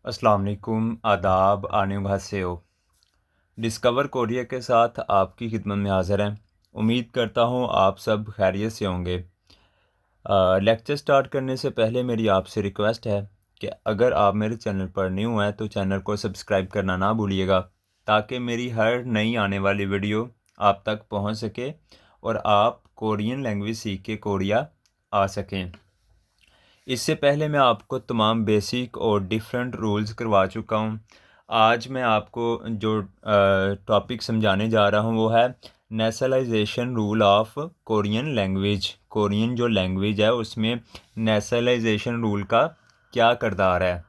अस्सलाम वालेकुम, आदाब, आन्योंहासेओ। डिस्कवर कोरिया के साथ आपकी खिदमत में हाज़िर हैं। उम्मीद करता हूँ आप सब खैरियत से होंगे। लेक्चर स्टार्ट करने से पहले मेरी आपसे रिक्वेस्ट है कि अगर आप मेरे चैनल पर न्यू हैं तो चैनल को सब्सक्राइब करना ना भूलिएगा, ताकि मेरी हर नई आने वाली वीडियो आप तक पहुँच सके और आप कोरियन लैंग्वेज सीख के कोरिया आ सकें। इससे पहले मैं आपको तमाम बेसिक और डिफरेंट रूल्स करवा चुका हूँ। आज मैं आपको जो टॉपिक समझाने जा रहा हूँ वो है nationalisation rule of Korean language. Korean जो लैंग्वेज है उसमें नेशनलाइजेशन रूल का क्या किरदार है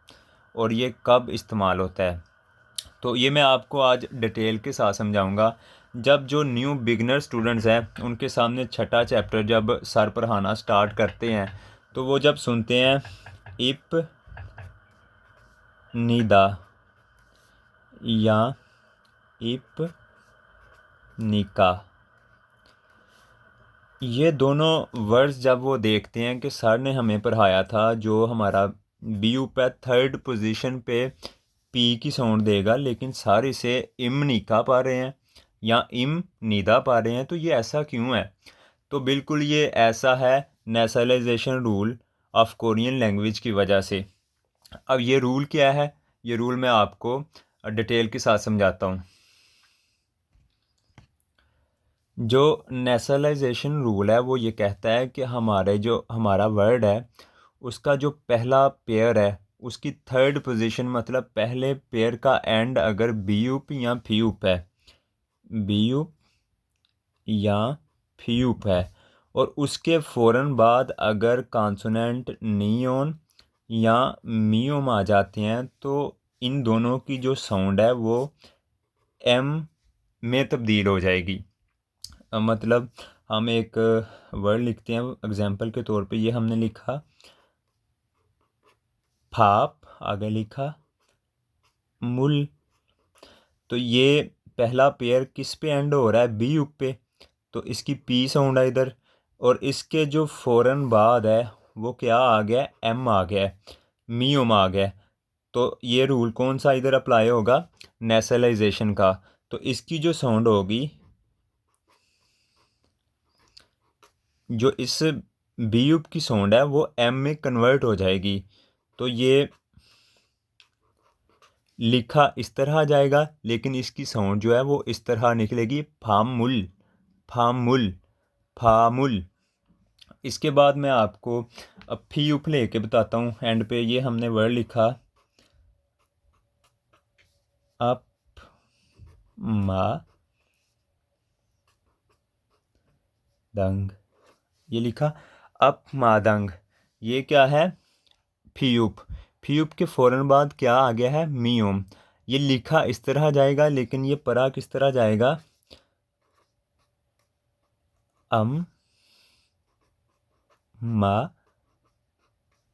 और ये कब इस्तेमाल होता है। तो ये मैं आपको आज डिटेल के साथ समझाऊंगा। जब जो न्यू बिगनर स्टूडेंट्स हैं उनके सामने छठा चैप्टर जब सर पढ़ाना स्टार्ट करते हैं तो वो जब सुनते हैं इप निदा या इप निका, ये दोनों वर्ड्स जब वो देखते हैं कि सर ने हमें पढ़ाया था जो हमारा बी यू पे थर्ड पोजीशन पे पी की साउंड देगा, लेकिन सर इसे इम निका पा रहे हैं या इम निदा पा रहे हैं, तो ये ऐसा क्यों है। तो बिल्कुल ये ऐसा है nationalisation rule of Korean language की वजह से। अब ये रूल क्या है, ये रूल मैं आपको डिटेल के साथ समझाता हूँ। जो नेशनलाइजेशन रूल है वो ये कहता है कि हमारा वर्ड है उसका जो पहला पेयर है उसकी थर्ड पोजीशन, मतलब पहले पेयर का एंड अगर बीयूप या फीयूप है, बीयूप या फीयूप है, और उसके फ़ौरन बाद अगर कॉन्सोनेंट नियोन या मियोम आ जाते हैं तो इन दोनों की जो साउंड है वो एम में तब्दील हो जाएगी। मतलब हम एक वर्ड लिखते हैं, एग्जांपल के तौर पे ये हमने लिखा फाप, आगे लिखा मुल, तो ये पहला पेयर किस पे एंड हो रहा है, बी यू पे, तो इसकी पी साउंड है इधर, और इसके जो फ़ौरन बाद है वो क्या आ गया, एम आ गया, मियोम आ गया। तो ये रूल कौन सा इधर अप्लाई होगा, नेशनलाइजेशन का। तो इसकी जो साउंड होगी, जो इस बी यूप की साउंड है वो एम में कन्वर्ट हो जाएगी। तो ये लिखा इस तरह आ जाएगा, लेकिन इसकी साउंड जो है वो इस तरह निकलेगी, फामुल, फामुल, फामुल। इसके बाद मैं आपको अब फी यूप लेके बताता हूँ। एंड पे ये हमने वर्ड लिखा अप मा दंग, ये लिखा अप मादंग, ये क्या है, फीयूप। फीयूप के फ़ौरन बाद क्या आ गया है, मियोम। ये लिखा इस तरह जाएगा, लेकिन ये परा किस तरह जाएगा, अम मा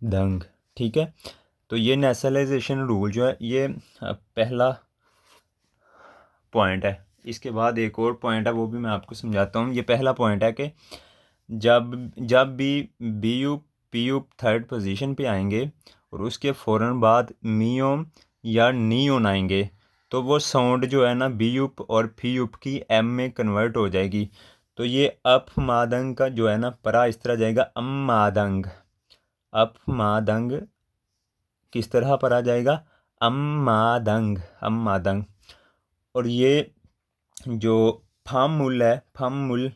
दंग। ठीक है। तो ये नेशनलाइजेशन रूल जो है ये पहला पॉइंट है। इसके बाद एक और पॉइंट है वो भी मैं आपको समझाता हूँ। ये पहला पॉइंट है कि जब जब भी B U P U third position पे आएंगे और उसके फ़ौरन बाद मियोम या नियोन आएंगे तो वो साउंड जो है ना बी यूप और फी यूप की एम में कन्वर्ट हो जाएगी। तो ये अप मादंग का जो है ना परा इस तरह जाएगा, अम मादंग, अप मादंग किस तरह परा जाएगा, अम मादंग, अम मादंग। और ये जो फाम मूल है, फाम मूल,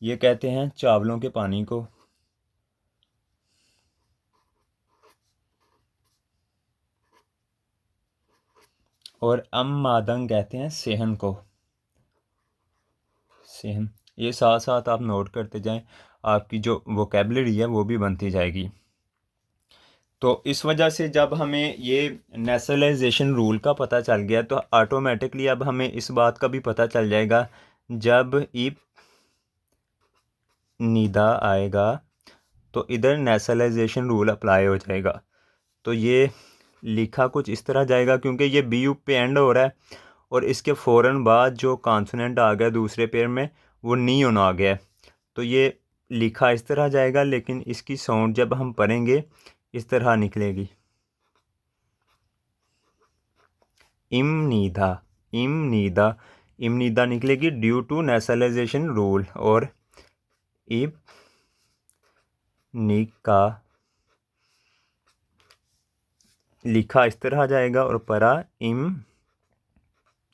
ये कहते हैं चावलों के पानी को, और अम मादंग कहते हैं सेहन को, सेहन। ये साथ साथ आप नोट करते जाएं, आपकी जो वोकेबलरी है वो भी बनती जाएगी। तो इस वजह से जब हमें ये नेशनलाइजेशन रूल का पता चल गया तो ऑटोमेटिकली अब हमें इस बात का भी पता चल जाएगा, जब इप निदा आएगा तो इधर नेशनलाइजेशन रूल अप्लाई हो जाएगा। तो ये लिखा कुछ इस तरह जाएगा, क्योंकि ये बी यू पे एंड हो रहा है और इसके फ़ौरन बाद जो कॉन्सोनेंट आ गया दूसरे पेयर में वो नियोन आ गया है। तो ये लिखा इस तरह जाएगा, लेकिन इसकी साउंड जब हम पढ़ेंगे इस तरह निकलेगी। इमनीदा, इमनीदा, इमनीदा निकलेगी ड्यू टू नेशनलाइजेशन रूल, और इब निका लिखा इस तरह आ जाएगा और परा इम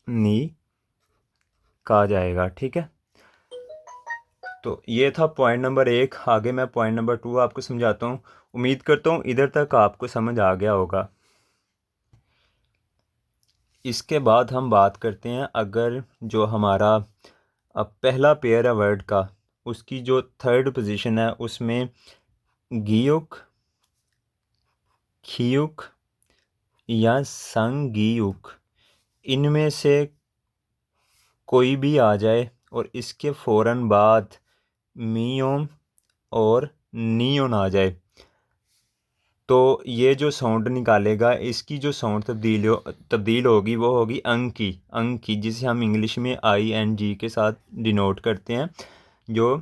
नी का जाएगा। ठीक है, तो ये था पॉइंट नंबर 1। आगे मैं पॉइंट नंबर 2 आपको समझाता हूँ। उम्मीद करता हूँ इधर तक आपको समझ आ गया होगा। इसके बाद हम बात करते हैं, अगर जो हमारा पहला पेयर है वर्ड का, उसकी जो थर्ड पोजीशन है उसमें गियुक, खियुक या संगियुक इनमें से कोई भी आ जाए और इसके फ़ौरन बाद मियोम और नियोन आ जाए, तो ये जो साउंड निकालेगा, इसकी जो साउंड तब्दील होगी वो होगी अंग की, अंग की, जिसे हम इंग्लिश में ING के साथ डिनोट करते हैं। जो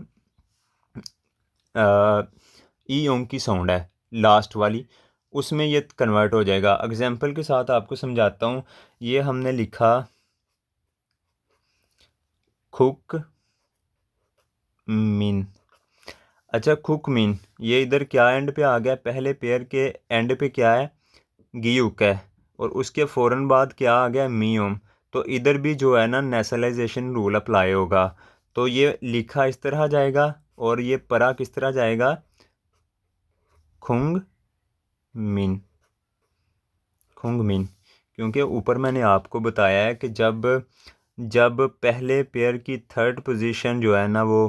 ई ओंग की साउंड है लास्ट वाली, उसमें ये कन्वर्ट हो जाएगा। एग्जाम्पल के साथ आपको समझाता हूँ। ये हमने लिखा खुक मिन। अच्छा, खुक मिन, ये इधर क्या एंड पे आ गया? पहले पेयर के एंड पे क्या है? गियुक है, और उसके फ़ौरन बाद क्या आ गया? मियोम। तो इधर भी जो है ना नेशनलाइजेशन रूल अप्लाई होगा। तो ये लिखा इस तरह जाएगा और ये परा किस तरह जाएगा? खुंग मिन, खुंग मिन। क्योंकि ऊपर मैंने आपको बताया है कि जब जब पहले पेयर की थर्ड पोजीशन जो है ना वो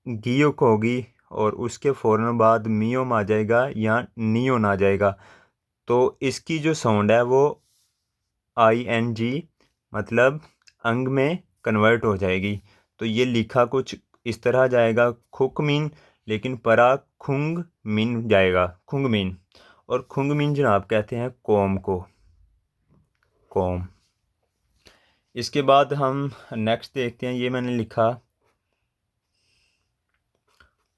गियुक होगी और उसके फ़ौरन बाद मियोम आ जाएगा या नियोन आ जाएगा, तो इसकी जो साउंड है वो ING मतलब अंग में कन्वर्ट हो जाएगी। तो ये लिखा कुछ इस तरह जाएगा खुक मिन, लेकिन परा खुंग मिन जाएगा, खुंग मिन। और खुंग मिन जनाब कहते हैं कौम को, कौम। इसके बाद हम नेक्स्ट देखते हैं। ये मैंने लिखा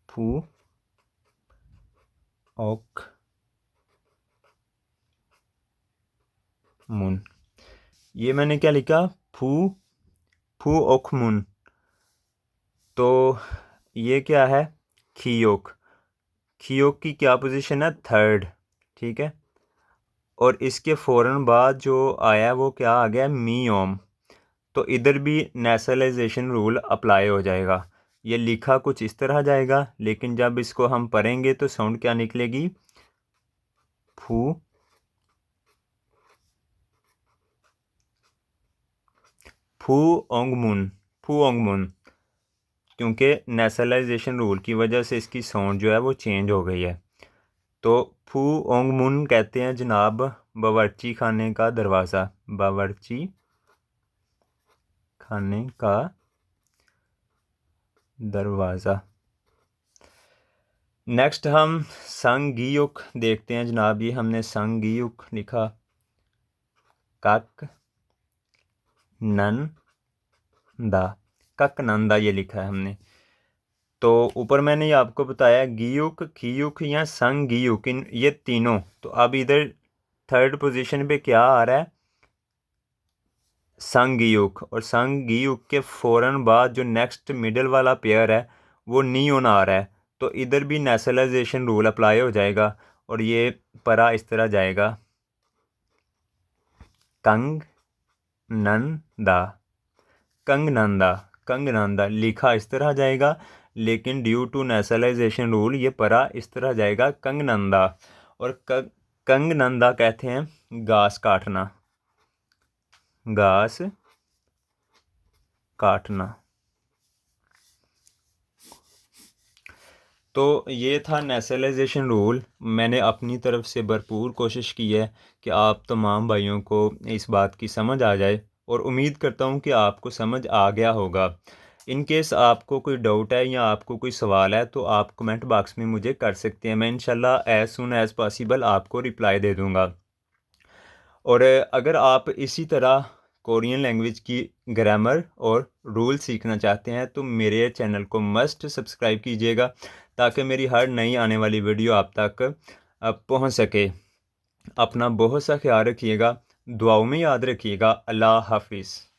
फू ओक मुन। ये मैंने क्या लिखा? फू फू ओक मुन। तो ये क्या है? खियोक, खियोक की क्या पोजीशन है? थर्ड। ठीक है, और इसके फ़ौरन बाद जो आया वो क्या आ गया? मियोम। तो इधर भी नेशनलाइजेशन रूल अप्लाई हो जाएगा। ये लिखा कुछ इस तरह जाएगा, लेकिन जब इसको हम पढ़ेंगे तो साउंड क्या निकलेगी? फू फू ओंग मुन, फू ओंग मुन। क्योंकि नेशनलाइजेशन रूल की वजह से इसकी साउंड जो है वो चेंज हो गई है। तो फू ओंग मुन कहते हैं जनाब बावर्ची खाने का दरवाज़ा, बावर्ची खाने का दरवाज़ा। नेक्स्ट हम संगीयुक देखते हैं जनाब। ये हमने संगीयुक लिखा कक नंदा, कक नंदा ये लिखा है हमने। तो ऊपर मैंने ये आपको बताया गियुक, खियुक या संगीयुक, इन ये तीनों। तो अब इधर थर्ड पोजीशन पे क्या आ रहा है? संगीयुक, और संगीयुक के फ़ौरन बाद जो नेक्स्ट मिडल वाला पेयर है वो नियोन आ रहा है। तो इधर भी नेशनलाइजेशन रूल अप्लाई हो जाएगा और ये परा इस तरह जाएगा कंग नंदा, कंग नंदा, कंग नंदा लिखा इस तरह जाएगा, लेकिन ड्यू टू नेशनलाइजेशन रूल ये परा इस तरह जाएगा कंग नंदा। और कंग नंदा कहते हैं घास काटना, घास काटना। तो ये था नेशनलाइजेशन रूल। मैंने अपनी तरफ से भरपूर कोशिश की है कि आप तमाम भाइयों को इस बात की समझ आ जाए, और उम्मीद करता हूँ कि आपको समझ आ गया होगा। इन केस आपको कोई डाउट है या आपको कोई सवाल है तो आप कमेंट बॉक्स में मुझे कर सकते हैं। मैं इंशाल्लाह एज़ सुन एज़ पॉसिबल आपको रिप्लाई दे दूँगा। और अगर आप इसी तरह कोरियन लैंग्वेज की ग्रामर और रूल सीखना चाहते हैं तो मेरे चैनल को मस्ट सब्सक्राइब कीजिएगा, ताकि मेरी हर नई आने वाली वीडियो आप तक पहुंच सके। अपना बहुत सा ख्याल रखिएगा। दुआओं में याद रखिएगा। अल्लाह हाफिज़।